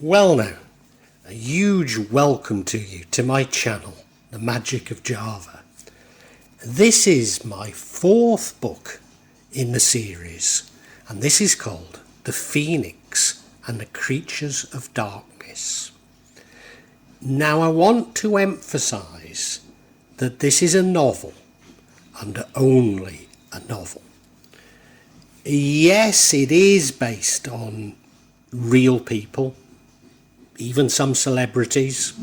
Well now, a huge welcome to you to my channel, The Magic of Java. This is my fourth book in the series, and this is called The Phoenix and the Creatures of Darkness. Now I want to emphasise that this is a novel, and only a novel. Yes, it is based on real people, even some celebrities,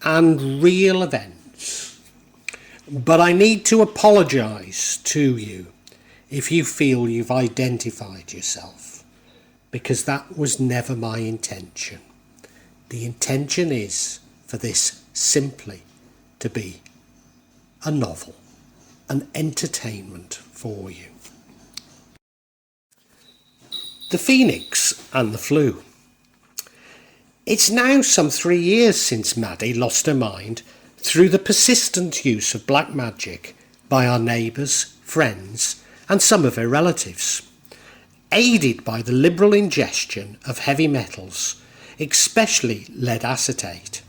and real events. But I need to apologise to you if you feel you've identified yourself, because that was never my intention. The intention is for this simply to be a novel, an entertainment for you. The Phoenix and the Flu. It's now some 3 years since Maddie lost her mind through the persistent use of black magic by our neighbours, friends and some of her relatives, aided by the liberal ingestion of heavy metals, especially lead acetate.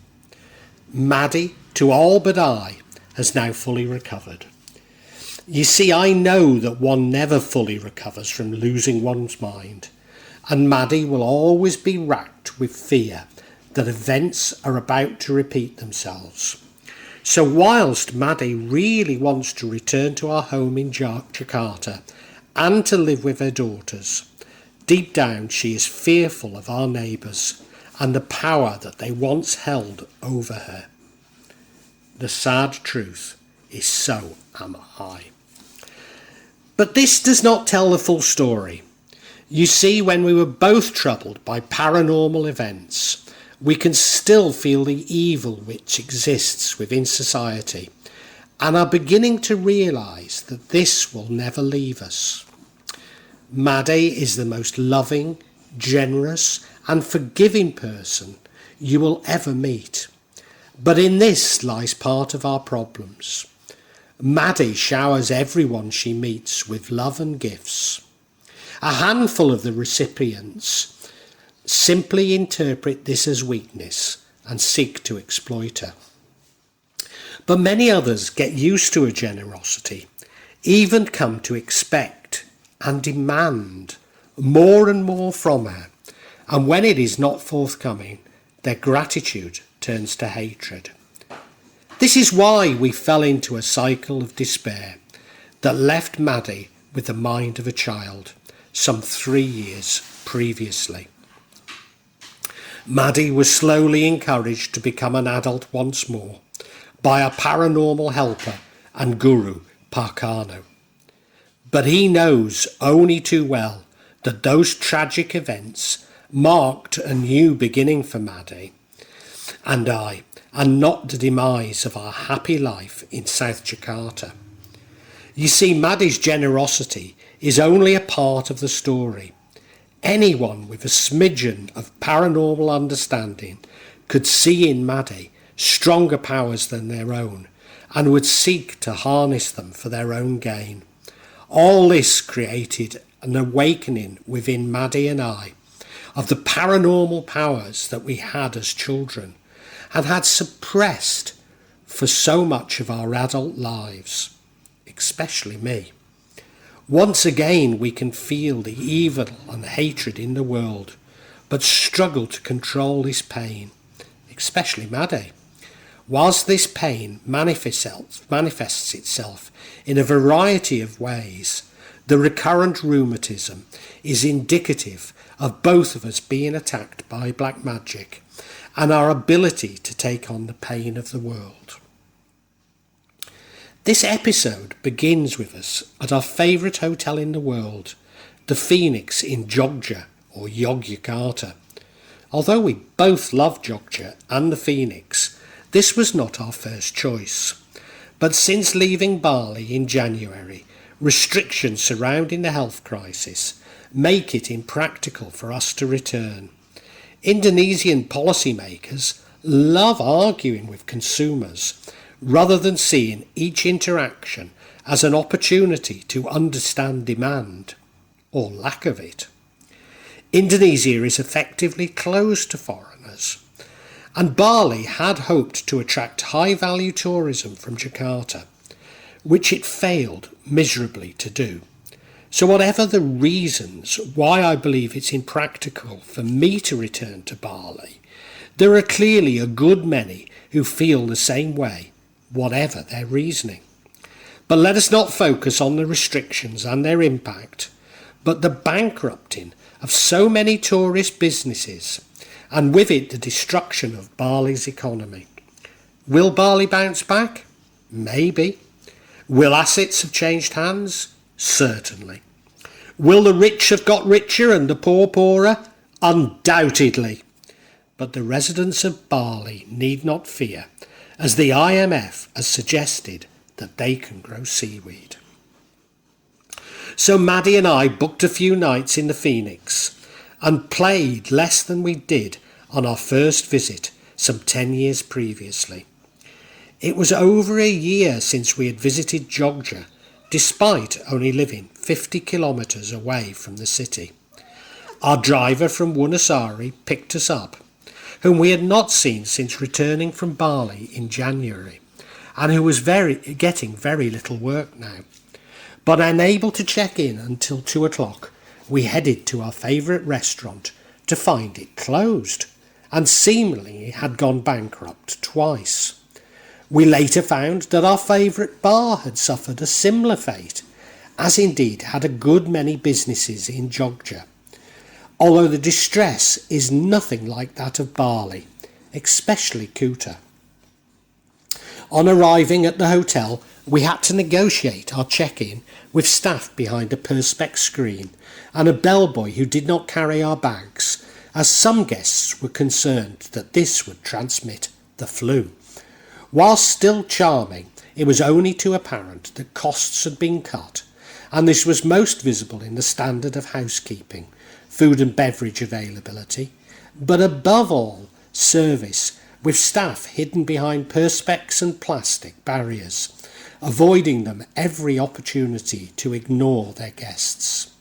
Maddie, to all but I, has now fully recovered. You see, I know that one never fully recovers from losing one's mind, and Maddie will always be racked with fear that events are about to repeat themselves. So whilst Maddie really wants to return to our home in Yogyakarta and to live with her daughters, deep down she is fearful of our neighbours and the power that they once held over her. The sad truth is, so am I. But this does not tell the full story. You see, when we were both troubled by paranormal events, we can still feel the evil which exists within society and are beginning to realise that this will never leave us. Maddie is the most loving, generous and forgiving person you will ever meet. But in this lies part of our problems. Maddie showers everyone she meets with love and gifts. A handful of the recipients simply interpret this as weakness and seek to exploit her. But many others get used to her generosity, even come to expect and demand more and more from her, and when it is not forthcoming, their gratitude turns to hatred. This is why we fell into a cycle of despair that left Maddie with the mind of a child some 3 years previously. Maddie was slowly encouraged to become an adult once more by a paranormal helper and guru, Parkano. But he knows only too well that those tragic events marked a new beginning for Maddie and I, and not the demise of our happy life in South Jakarta. You see, Maddie's generosity is only a part of the story. Anyone with a smidgen of paranormal understanding could see in Maddie stronger powers than their own and would seek to harness them for their own gain. All this created an awakening within Maddie and I of the paranormal powers that we had as children and had suppressed for so much of our adult lives, especially me. Once again we can feel the evil and hatred in the world, but struggle to control this pain, especially Maddie. Whilst this pain manifests itself in a variety of ways, the recurrent rheumatism is indicative of both of us being attacked by black magic and our ability to take on the pain of the world. This episode begins with us at our favourite hotel in the world, the Phoenix in Jogja or Yogyakarta. Although we both love Jogja and the Phoenix, this was not our first choice. But since leaving Bali in January, restrictions surrounding the health crisis make it impractical for us to return. Indonesian policymakers love arguing with consumers rather than seeing each interaction as an opportunity to understand demand, or lack of it. Indonesia is effectively closed to foreigners, and Bali had hoped to attract high-value tourism from Jakarta, which it failed miserably to do. So whatever the reasons why I believe it's impractical for me to return to Bali, there are clearly a good many who feel the same way, whatever their reasoning. But let us not focus on the restrictions and their impact, but the bankrupting of so many tourist businesses, and with it the destruction of Bali's economy. Will Bali bounce back? Maybe. Will assets have changed hands? Certainly. Will the rich have got richer and the poor poorer? Undoubtedly. But the residents of Bali need not fear, as the IMF has suggested that they can grow seaweed. So Maddie and I booked a few nights in the Phoenix and played less than we did on our first visit some 10 years previously. It was over a year since we had visited Jogja, despite only living 50 kilometres away from the city. Our driver from Wonosari picked us up, whom we had not seen since returning from Bali in January, and who was getting very little work now. But unable to check in until 2 o'clock, we headed to our favourite restaurant to find it closed, and seemingly had gone bankrupt twice. We later found that our favourite bar had suffered a similar fate, as indeed had a good many businesses in Jogja, although the distress is nothing like that of Bali, especially Kuta. On arriving at the hotel, we had to negotiate our check-in with staff behind a perspex screen and a bellboy who did not carry our bags, as some guests were concerned that this would transmit the flu. Whilst still charming, it was only too apparent that costs had been cut, and this was most visible in the standard of housekeeping, food and beverage availability, but above all, service, with staff hidden behind perspex and plastic barriers, avoiding them every opportunity to ignore their guests.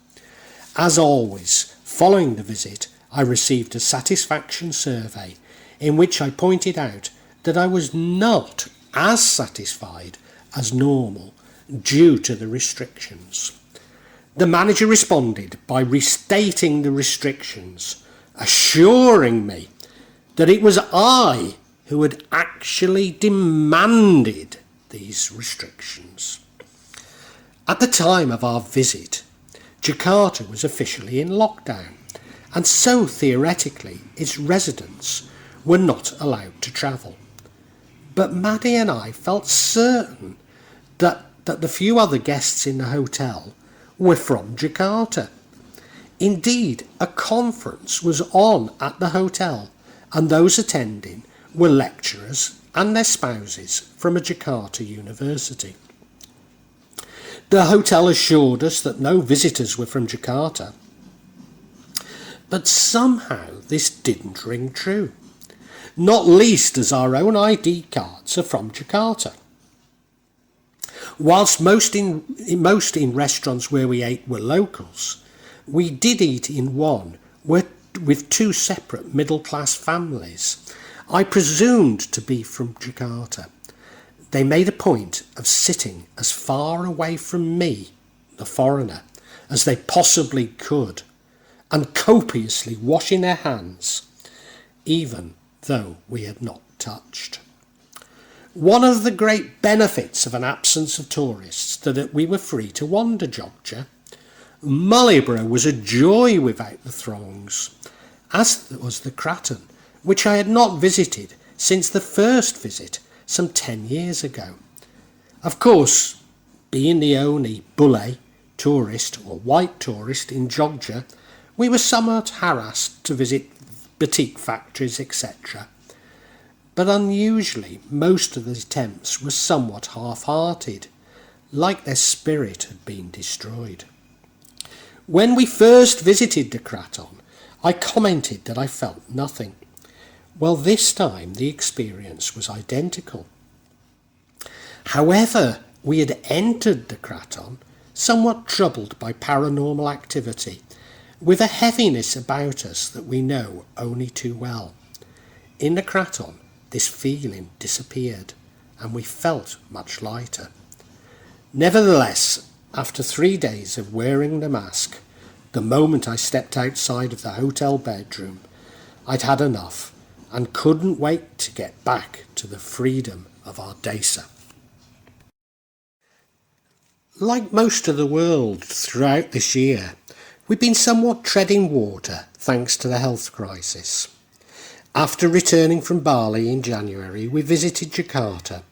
As always, following the visit, I received a satisfaction survey in which I pointed out that I was not as satisfied as normal due to the restrictions. The manager responded by restating the restrictions, assuring me that it was I who had actually demanded these restrictions. At the time of our visit, Jakarta was officially in lockdown, and so theoretically its residents were not allowed to travel. But Maddie and I felt certain that the few other guests in the hotel were from Jakarta. Indeed, a conference was on at the hotel, and those attending were lecturers and their spouses from a Jakarta university. The hotel assured us that no visitors were from Jakarta, but somehow this didn't ring true, not least as our own ID cards are from Jakarta. Whilst most in restaurants where we ate were locals, we did eat in one with two separate middle-class families, I presumed to be from Jakarta. They made a point of sitting as far away from me, the foreigner, as they possibly could, and copiously washing their hands, even though we had not touched. One of the great benefits of an absence of tourists that we were free to wander Jogja. Marlborough was a joy without the throngs, as was the Kraton, which I had not visited since the first visit some 10 years ago. Of course, being the only bule tourist or white tourist in Jogja, we were somewhat harassed to visit batik factories, etc. But unusually, most of the attempts were somewhat half-hearted, like their spirit had been destroyed. When we first visited the Kraton, I commented that I felt nothing. Well, this time the experience was identical. However, we had entered the Kraton somewhat troubled by paranormal activity, with a heaviness about us that we know only too well. In the kraton, this feeling disappeared, and we felt much lighter. Nevertheless, after 3 days of wearing the mask, the moment I stepped outside of the hotel bedroom, I'd had enough and couldn't wait to get back to the freedom of Ardesa. Like most of the world throughout this year, we've been somewhat treading water thanks to the health crisis. After returning from Bali in January, we visited Jakarta,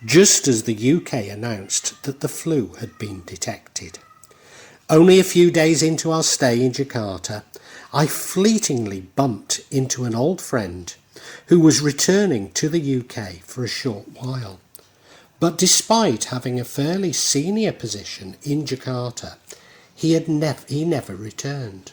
just as the UK announced that the flu had been detected. Only a few days into our stay in Jakarta, I fleetingly bumped into an old friend who was returning to the UK for a short while. But despite having a fairly senior position in Jakarta, he never returned.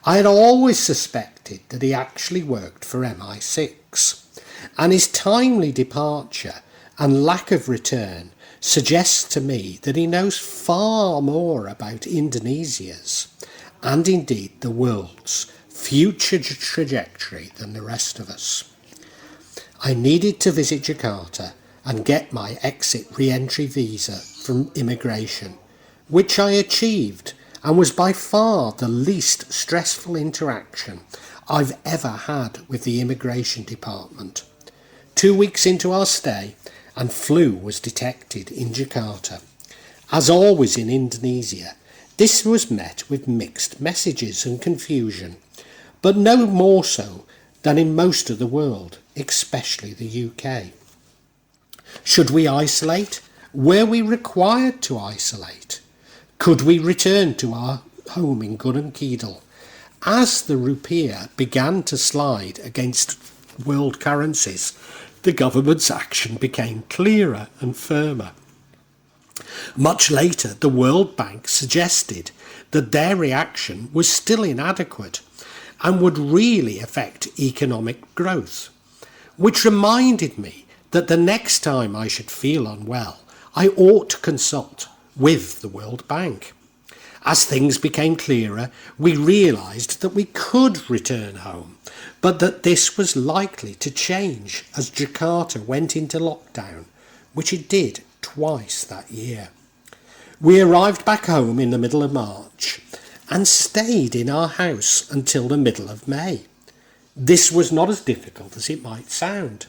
I had always suspected that he actually worked for MI6, and his timely departure and lack of return suggests to me that he knows far more about Indonesia's, and indeed the world's, future trajectory than the rest of us. I needed to visit Jakarta and get my exit re-entry visa from immigration, which I achieved and was by far the least stressful interaction I've ever had with the immigration department. 2 weeks into our stay, and flu was detected in Jakarta. As always in Indonesia, this was met with mixed messages and confusion, but no more so than in most of the world, especially the UK. Should we isolate? Were we required to isolate? Could we return to our home in Gunung Kidul? As the rupiah began to slide against world currencies, the government's action became clearer and firmer. Much later, the World Bank suggested that their reaction was still inadequate and would really affect economic growth, which reminded me that the next time I should feel unwell, I ought to consult with the World Bank. As things became clearer, we realised that we could return home, but that this was likely to change as Jakarta went into lockdown, which it did twice that year. We arrived back home in the middle of March and stayed in our house until the middle of May. This was not as difficult as it might sound,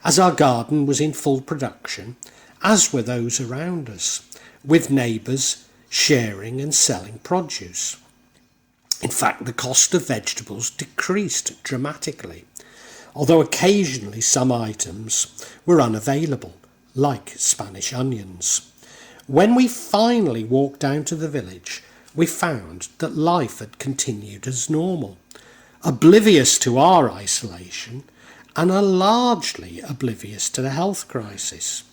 as our garden was in full production, as were those around us, with neighbours sharing and selling produce. In fact, the cost of vegetables decreased dramatically, although occasionally some items were unavailable, like Spanish onions. When we finally walked down to the village, we found that life had continued as normal, oblivious to our isolation and are largely oblivious to the health crisis.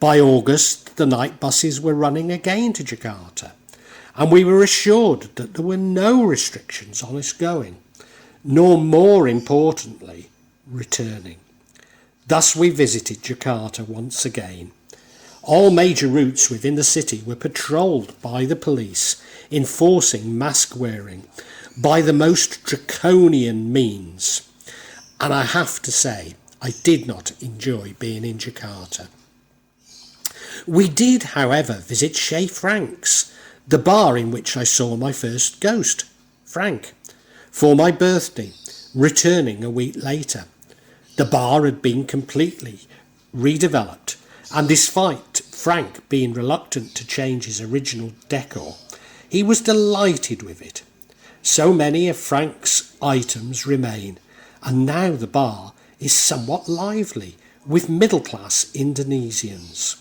By August, the night buses were running again to Jakarta, and we were assured that there were no restrictions on us going, nor more importantly, returning. Thus we visited Jakarta once again. All major routes within the city were patrolled by the police, enforcing mask wearing by the most draconian means. And I have to say, I did not enjoy being in Jakarta. We did, however, visit Chez Frank's, the bar in which I saw my first ghost, Frank, for my birthday, returning a week later. The bar had been completely redeveloped, and despite Frank being reluctant to change his original decor, he was delighted with it. So many of Frank's items remain, and now the bar is somewhat lively with middle-class Indonesians.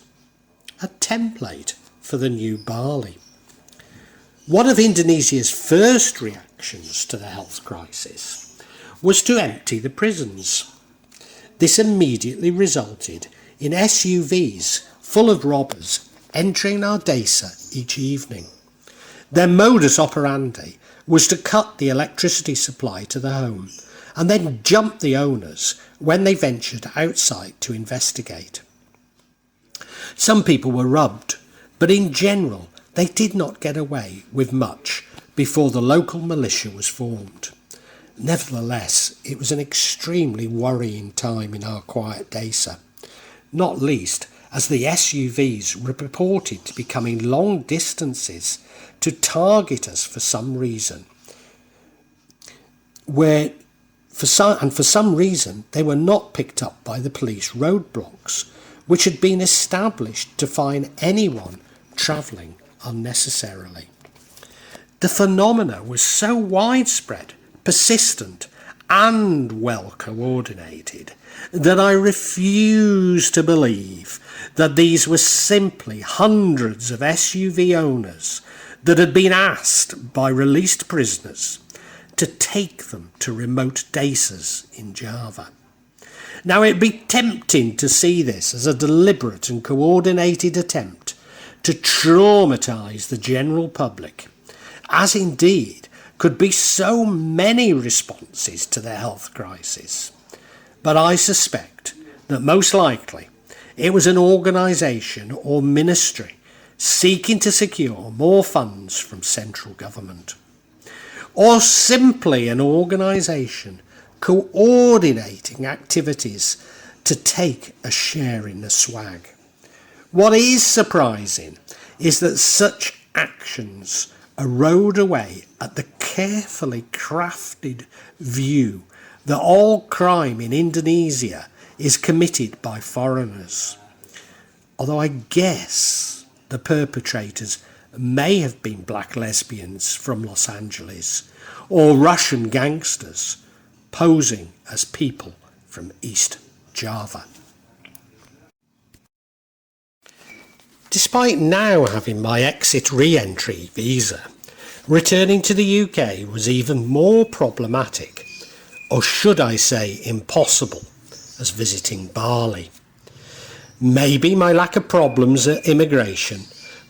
A template for the new Bali. One of Indonesia's first reactions to the health crisis was to empty the prisons. This immediately resulted in SUVs full of robbers entering Ardesa each evening. Their modus operandi was to cut the electricity supply to the home and then jump the owners when they ventured outside to investigate. Some people were robbed, but in general they did not get away with much before the local militia was formed. Nevertheless, it was an extremely worrying time in our quiet Desa, not least as the SUVs were reported to be coming long distances to target us for some reason, for some reason they were not picked up by the police roadblocks, which had been established to fine anyone travelling unnecessarily. The phenomena was so widespread, persistent, and well coordinated that I refuse to believe that these were simply hundreds of SUV owners that had been asked by released prisoners to take them to remote desas in Java. Now, it'd be tempting to see this as a deliberate and coordinated attempt to traumatise the general public, as indeed could be so many responses to the health crisis. But I suspect that most likely it was an organisation or ministry seeking to secure more funds from central government, or simply an organisation coordinating activities to take a share in the swag. What is surprising is that such actions erode away at the carefully crafted view that all crime in Indonesia is committed by foreigners. Although I guess the perpetrators may have been black lesbians from Los Angeles or Russian gangsters posing as people from East Java. Despite now having my exit re-entry visa, returning to the UK was even more problematic, or should I say impossible, as visiting Bali. Maybe my lack of problems at immigration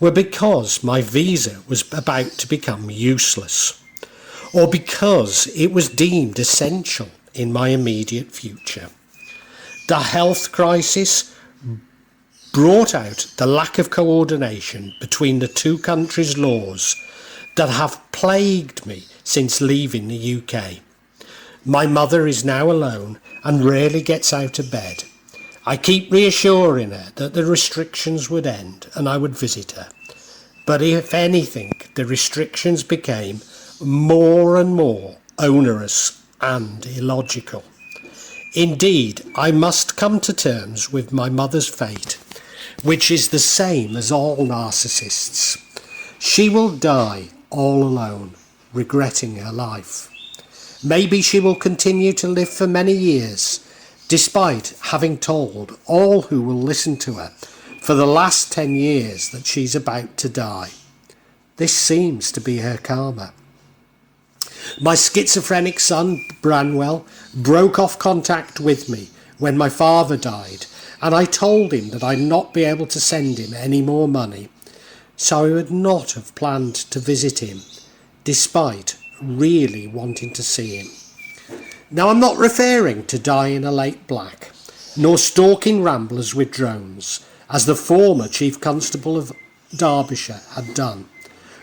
were because my visa was about to become useless, or because it was deemed essential in my immediate future. The health crisis brought out the lack of coordination between the two countries' laws that have plagued me since leaving the UK. My mother is now alone and rarely gets out of bed. I keep reassuring her that the restrictions would end and I would visit her. But if anything, the restrictions became more and more onerous and illogical. Indeed, I must come to terms with my mother's fate, which is the same as all narcissists. She will die all alone, regretting her life. Maybe she will continue to live for many years, despite having told all who will listen to her for the last 10 years that she's about to die. This seems to be her karma. My schizophrenic son, Branwell, broke off contact with me when my father died, and I told him that I'd not be able to send him any more money, so I would not have planned to visit him, despite really wanting to see him. Now, I'm not referring to dying a late black, nor stalking ramblers with drones, as the former Chief Constable of Derbyshire had done,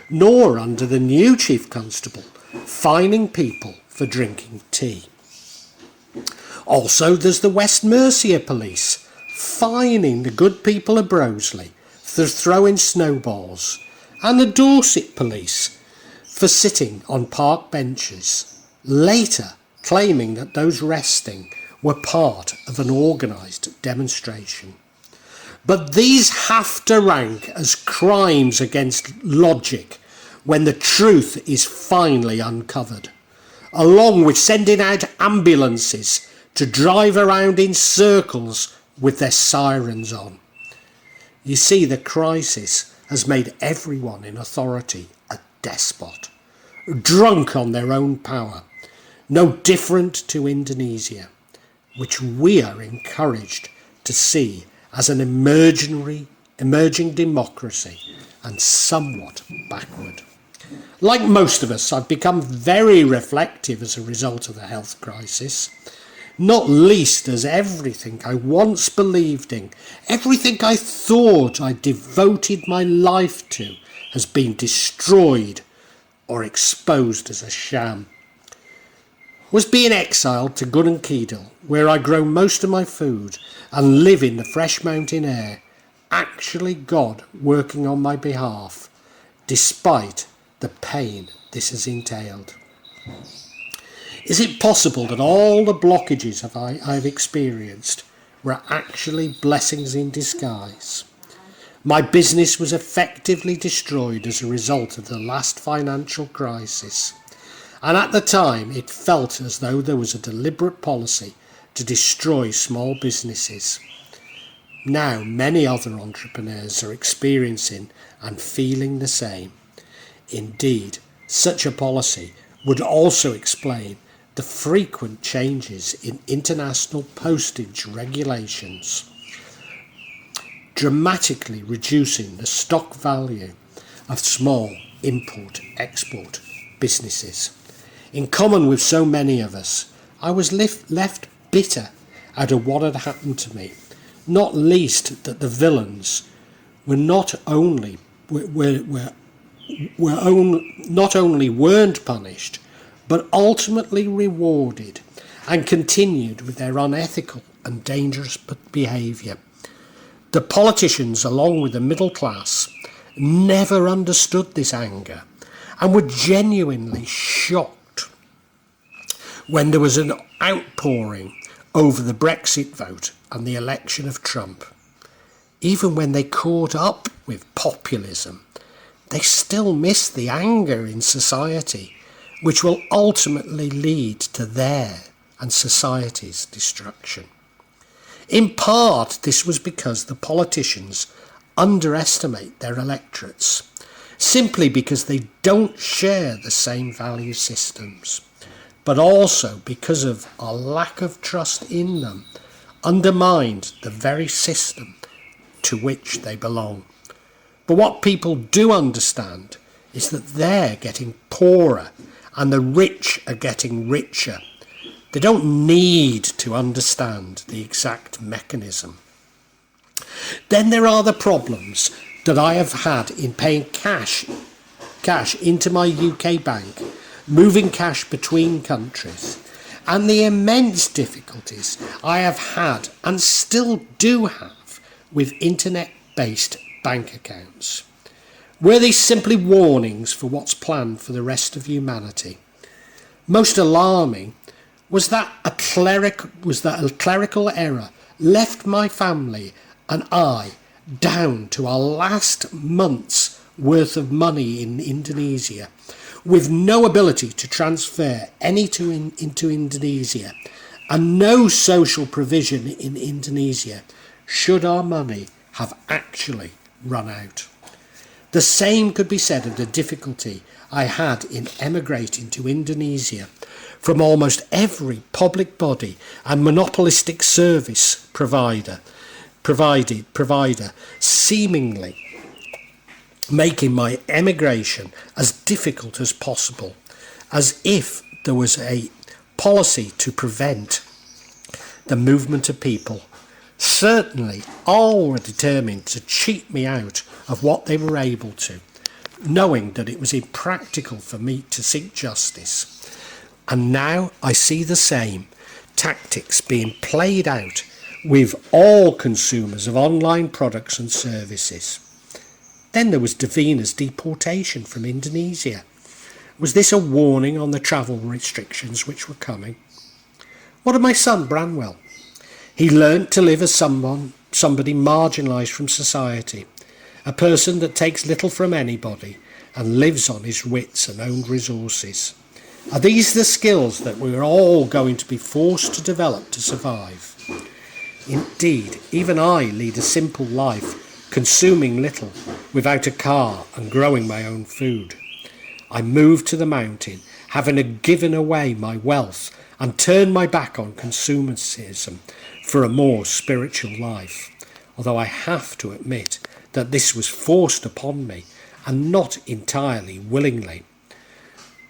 nor under the new Chief Constable, fining people for drinking tea. Also, there's the West Mercia Police, fining the good people of Broseley for throwing snowballs, and the Dorset Police for sitting on park benches, later claiming that those resting were part of an organised demonstration. But these have to rank as crimes against logic when the truth is finally uncovered, along with sending out ambulances to drive around in circles with their sirens on. You see, the crisis has made everyone in authority a despot, drunk on their own power, no different to Indonesia, which we are encouraged to see as an emerging democracy and somewhat backward. Like most of us, I've become very reflective as a result of the health crisis, not least as everything I once believed in, everything I thought I devoted my life to, has been destroyed or exposed as a sham. Was being exiled to Gununkedal, where I grow most of my food and live in the fresh mountain air, actually God working on my behalf, despite the pain this has entailed? Is it possible that all the blockages I've experienced were actually blessings in disguise? My business was effectively destroyed as a result of the last financial crisis, and at the time it felt as though there was a deliberate policy to destroy small businesses. Now many other entrepreneurs are experiencing and feeling the same. Indeed, such a policy would also explain the frequent changes in international postage regulations, dramatically reducing the stock value of small import-export businesses. In common with so many of us, I was left bitter out of what had happened to me, not least that the villains were not only weren't punished, but ultimately rewarded and continued with their unethical and dangerous behaviour. The politicians, along with the middle class, never understood this anger and were genuinely shocked when there was an outpouring over the Brexit vote and the election of Trump. Even when they caught up with populism, they still missed the anger in society, which will ultimately lead to their and society's destruction. In part, this was because the politicians underestimate their electorates, simply because they don't share the same value systems, but also because of a lack of trust in them, undermined the very system to which they belong. But what people do understand is that they're getting poorer and the rich are getting richer. They don't need to understand the exact mechanism. Then there are the problems that I have had in paying cash into my UK bank, moving cash between countries, and the immense difficulties I have had and still do have with internet-based bank accounts. Were these simply warnings for what's planned for the rest of humanity? Most alarming was that a clerical error left my family and I down to our last month's worth of money in Indonesia, with no ability to transfer any into Indonesia and no social provision in Indonesia should our money have actually run out. The same could be said of the difficulty I had in emigrating to Indonesia from almost every public body and monopolistic service provider, seemingly making my emigration as difficult as possible, as if there was a policy to prevent the movement of people. Certainly all were determined to cheat me out of what they were able to, knowing that it was impractical for me to seek justice. And now I see the same tactics being played out with all consumers of online products and services. Then there was Davina's deportation from Indonesia. Was this a warning on the travel restrictions which were coming? What of my son Branwell? He learnt to live as somebody marginalised from society, a person that takes little from anybody and lives on his wits and own resources. Are these the skills that we're all going to be forced to develop to survive? Indeed, even I lead a simple life, consuming little, without a car and growing my own food. I moved to the mountain, having given away my wealth and turned my back on consumerism for a more spiritual life, although I have to admit that this was forced upon me and not entirely willingly.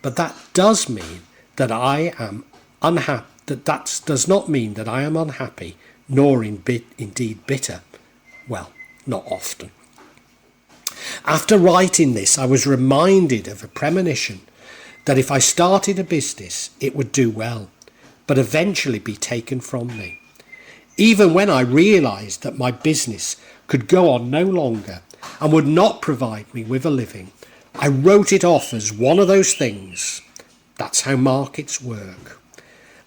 But that does mean that I am unhappy. That does not mean that I am unhappy, nor indeed bitter. Well, not often. After writing this, I was reminded of a premonition that if I started a business, it would do well, but eventually be taken from me. Even when I realised that my business could go on no longer and would not provide me with a living, I wrote it off as one of those things. That's how markets work.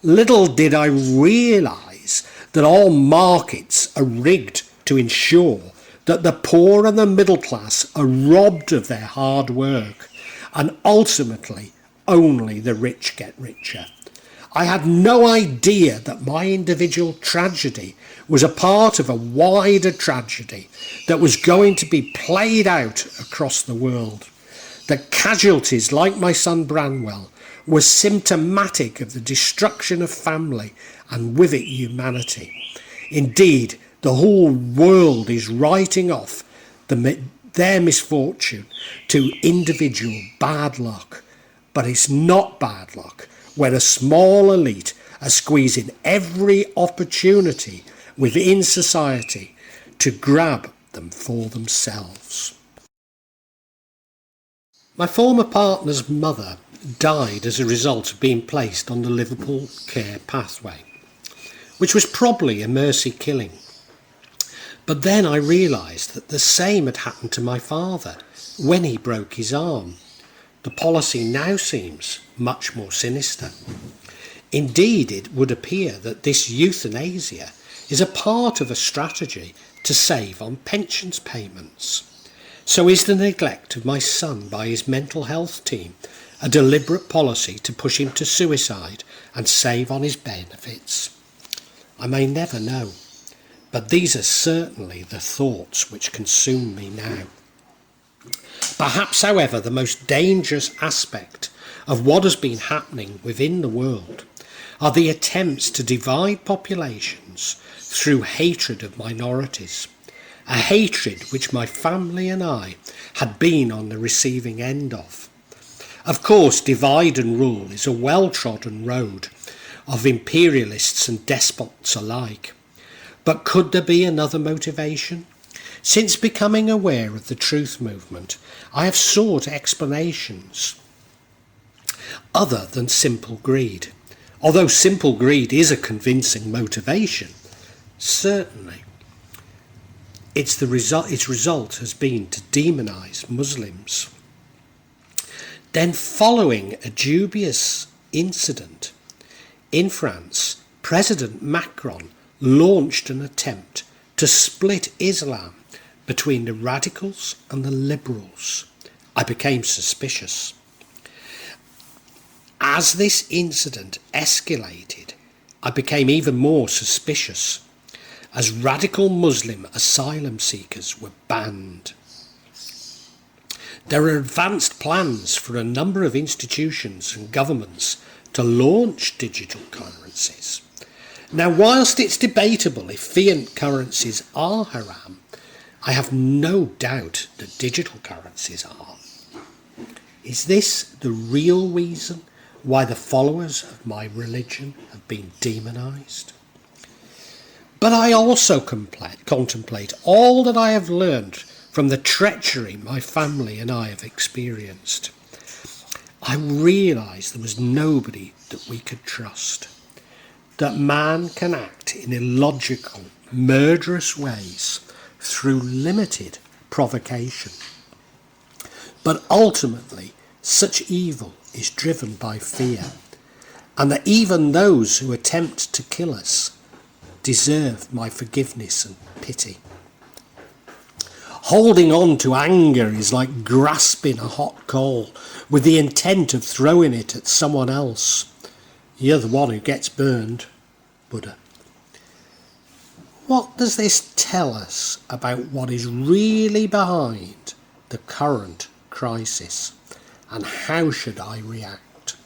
Little did I realise that all markets are rigged to ensure that the poor and the middle class are robbed of their hard work, and ultimately only the rich get richer. I had no idea that my individual tragedy was a part of a wider tragedy that was going to be played out across the world. That casualties like my son Branwell were symptomatic of the destruction of family and with it humanity. Indeed, the whole world is writing off their misfortune to individual bad luck. But it's not bad luck when a small elite are squeezing every opportunity within society to grab them for themselves. My former partner's mother died as a result of being placed on the Liverpool care pathway, which was probably a mercy killing. But then I realised that the same had happened to my father when he broke his arm. The policy now seems much more sinister. Indeed, it would appear that this euthanasia is a part of a strategy to save on pensions payments. So is the neglect of my son by his mental health team a deliberate policy to push him to suicide and save on his benefits? I may never know, but these are certainly the thoughts which consume me now. Perhaps, however, the most dangerous aspect of what has been happening within the world are the attempts to divide populations through hatred of minorities, a hatred which my family and I had been on the receiving end of. Of course, divide and rule is a well-trodden road of imperialists and despots alike. But could there be another motivation? Since becoming aware of the truth movement, I have sought explanations other than simple greed. Although simple greed is a convincing motivation, certainly its result has been to demonise Muslims. Then, following a dubious incident in France, President Macron launched an attempt to split Islam between the radicals and the liberals. I became suspicious. As this incident escalated, I became even more suspicious, as radical Muslim asylum seekers were banned. There are advanced plans for a number of institutions and governments to launch digital currencies. Now, whilst it's debatable if fiat currencies are haram, I have no doubt that digital currencies are. Is this the real reason why the followers of my religion have been demonised? But I also contemplate all that I have learned from the treachery my family and I have experienced. I realised there was nobody that we could trust, that man can act in illogical, murderous ways through limited provocation. But ultimately, such evil is driven by fear, and that even those who attempt to kill us deserve my forgiveness and pity. Holding on to anger is like grasping a hot coal with the intent of throwing it at someone else. You're the one who gets burned, Buddha. What does this tell us about what is really behind the current crisis, and how should I react?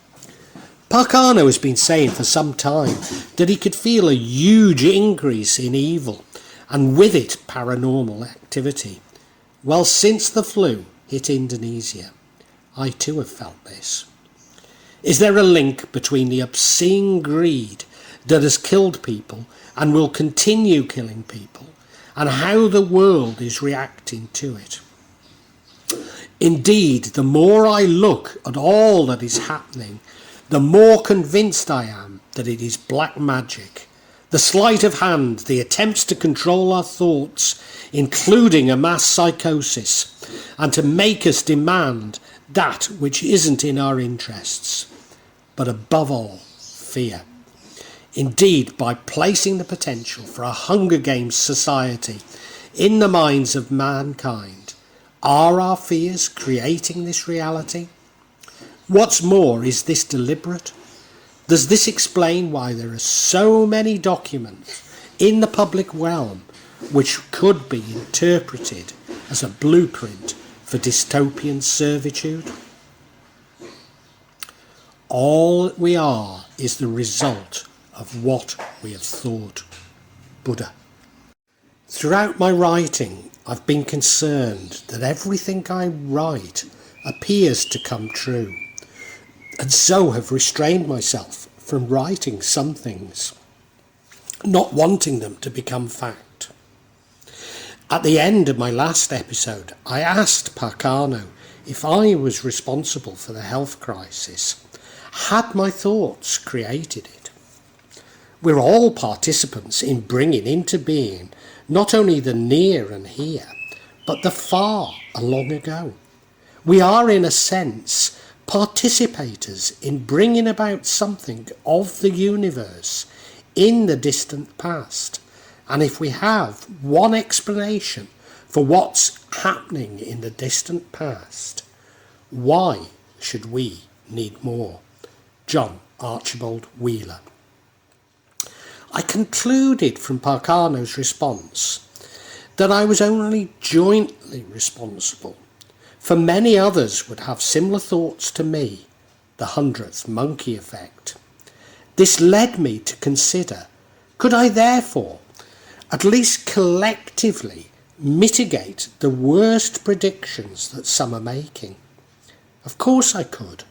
Parcano has been saying for some time that he could feel a huge increase in evil and with it paranormal activity. Well, since the flu hit Indonesia, I too have felt this. Is there a link between the obscene greed that has killed people and will continue killing people, and how the world is reacting to it? Indeed, the more I look at all that is happening, the more convinced I am that it is black magic. The sleight of hand, the attempts to control our thoughts, including a mass psychosis, and to make us demand that which isn't in our interests. But above all, fear. Indeed, by placing the potential for a Hunger Games society in the minds of mankind, are our fears creating this reality? What's more, is this deliberate? Does this explain why there are so many documents in the public realm which could be interpreted as a blueprint for dystopian servitude? All we are is the result of what we have thought. Buddha. Throughout my writing, I've been concerned that everything I write appears to come true, and so have restrained myself from writing some things, not wanting them to become fact. At the end of my last episode, I asked Parcano if I was responsible for the health crisis. Had my thoughts created it? We're all participants in bringing into being not only the near and here, but the far and long ago. We are, in a sense, participators in bringing about something of the universe in the distant past. And if we have one explanation for what's happening in the distant past, why should we need more? John Archibald Wheeler. I concluded from Parcano's response that I was only jointly responsible, for many others would have similar thoughts to me, the 100th monkey effect. This led me to consider, could I therefore, at least collectively, mitigate the worst predictions that some are making? Of course I could,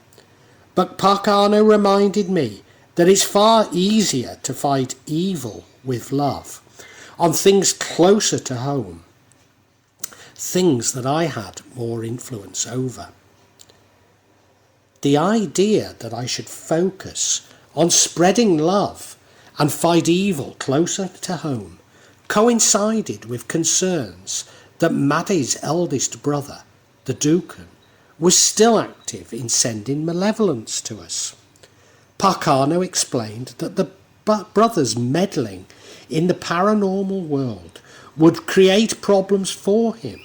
but Parcano reminded me that it's far easier to fight evil with love on things closer to home, things that I had more influence over. The idea that I should focus on spreading love and fight evil closer to home coincided with concerns that Maddie's eldest brother, the Dukun, was still active in sending malevolence to us. Parcano explained that the brother's meddling in the paranormal world would create problems for him,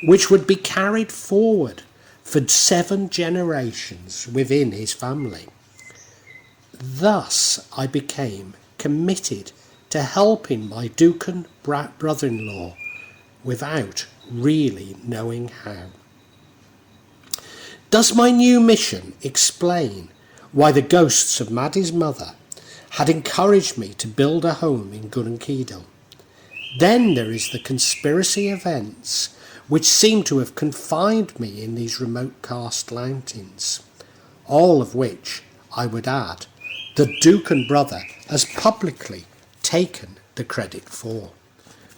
which would be carried forward for 7 generations within his family. Thus I became committed to helping my Dukun brother-in-law without really knowing how. Does my new mission explain why the ghosts of Maddie's mother had encouraged me to build a home in Gurunkeedal? Then there is the conspiracy events which seem to have confined me in these remote karst mountains, all of which, I would add, the Dukun brother has publicly taken the credit for.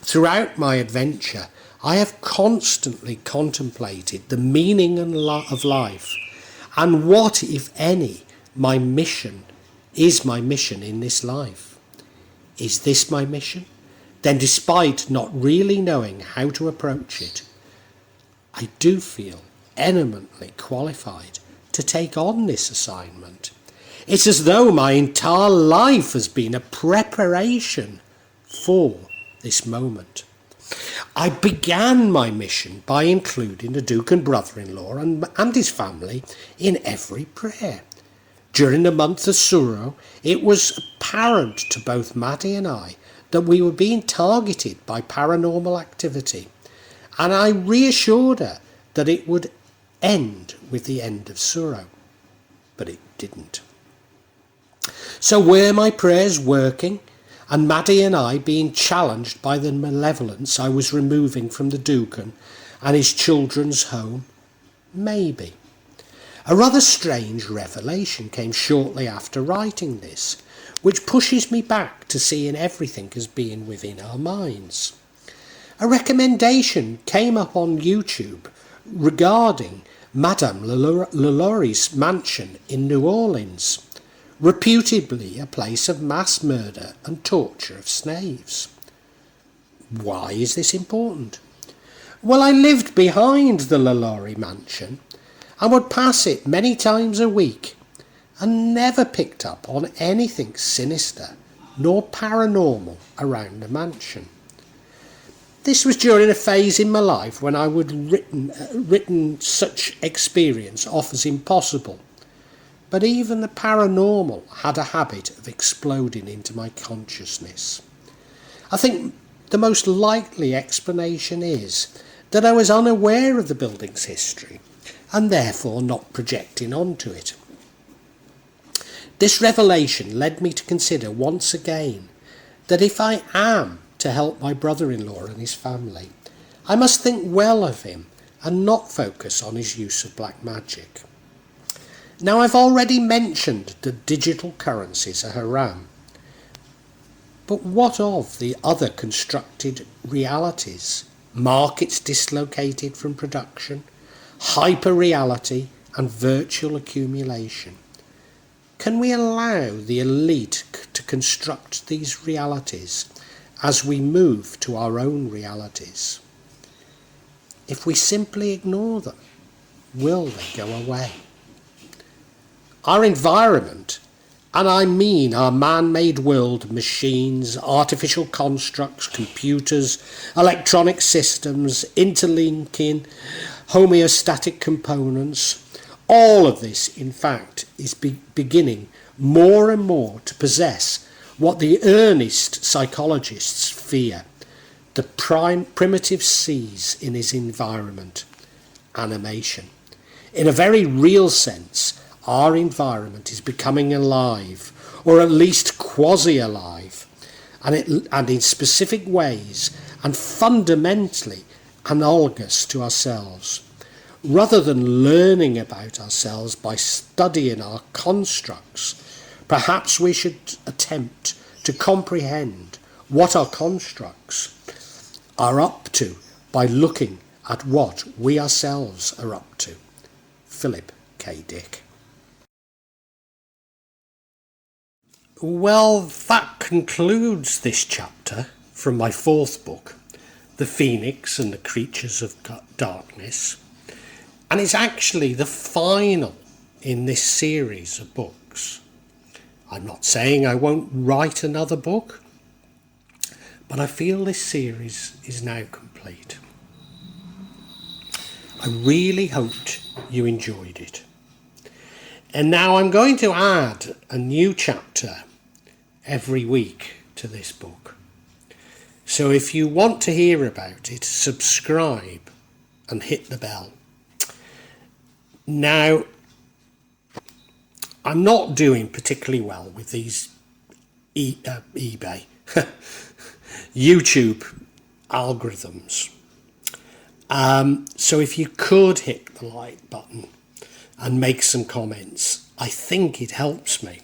Throughout my adventure, I have constantly contemplated the meaning of life and what, if any, my mission in this life. Is this my mission? Then, despite not really knowing how to approach it, I do feel eminently qualified to take on this assignment. It's as though my entire life has been a preparation for this moment. I began my mission by including the Dukun brother-in-law and his family in every prayer. During the month of Suro, it was apparent to both Maddie and I that we were being targeted by paranormal activity, and I reassured her that it would end with the end of Suro, but it didn't. So were my prayers working, and Maddie and I being challenged by the malevolence I was removing from the Dukun and his children's home? Maybe. A rather strange revelation came shortly after writing this, which pushes me back to seeing everything as being within our minds. A recommendation came up on YouTube regarding Madame Lalaurie's mansion in New Orleans, reputedly a place of mass murder and torture of slaves. Why is this important? Well, I lived behind the Lalaurie mansion and would pass it many times a week and never picked up on anything sinister nor paranormal around the mansion. This was during a phase in my life when I would written such experience off as impossible, but even the paranormal had a habit of exploding into my consciousness. I think the most likely explanation is that I was unaware of the building's history and therefore not projecting onto it. This revelation led me to consider once again that if I am to help my brother-in-law and his family, I must think well of him and not focus on his use of black magic. Now, I've already mentioned that digital currencies are haram, but what of the other constructed realities, markets dislocated from production, hyper-reality and virtual accumulation? Can we allow the elite to construct these realities as we move to our own realities? If we simply ignore them, will they go away? Our environment, and I mean our man-made world, machines, artificial constructs, computers, electronic systems, interlinking, homeostatic components, all of this, in fact, is beginning more and more to possess what the earnest psychologists fear, the primitive sees in his environment, animation. In a very real sense, our environment is becoming alive, or at least quasi-alive, and in specific ways, and fundamentally analogous to ourselves. Rather than learning about ourselves by studying our constructs, perhaps we should attempt to comprehend what our constructs are up to by looking at what we ourselves are up to. Philip K. Dick. Well, that concludes this chapter from my fourth book, The Phoenix and the Creatures of Darkness. And it's actually the final in this series of books. I'm not saying I won't write another book, but I feel this series is now complete. I really hoped you enjoyed it. And now I'm going to add a new chapter every week to this book. So if you want to hear about it, subscribe and hit the bell. Now, I'm not doing particularly well with these eBay, YouTube algorithms. So if you could hit the like button and make some comments, I think it helps me.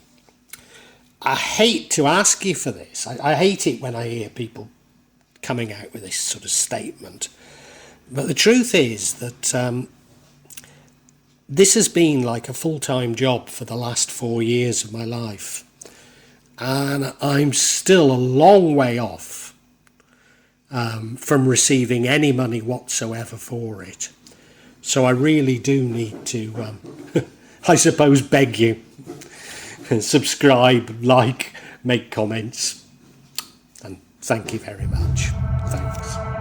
I hate to ask you for this. I hate it when I hear people coming out with this sort of statement. But the truth is that this has been like a full-time job for the last 4 years of my life. And I'm still a long way off from receiving any money whatsoever for it. So I really do need to, I suppose, beg you. Subscribe, like, make comments. And thank you very much. Thanks.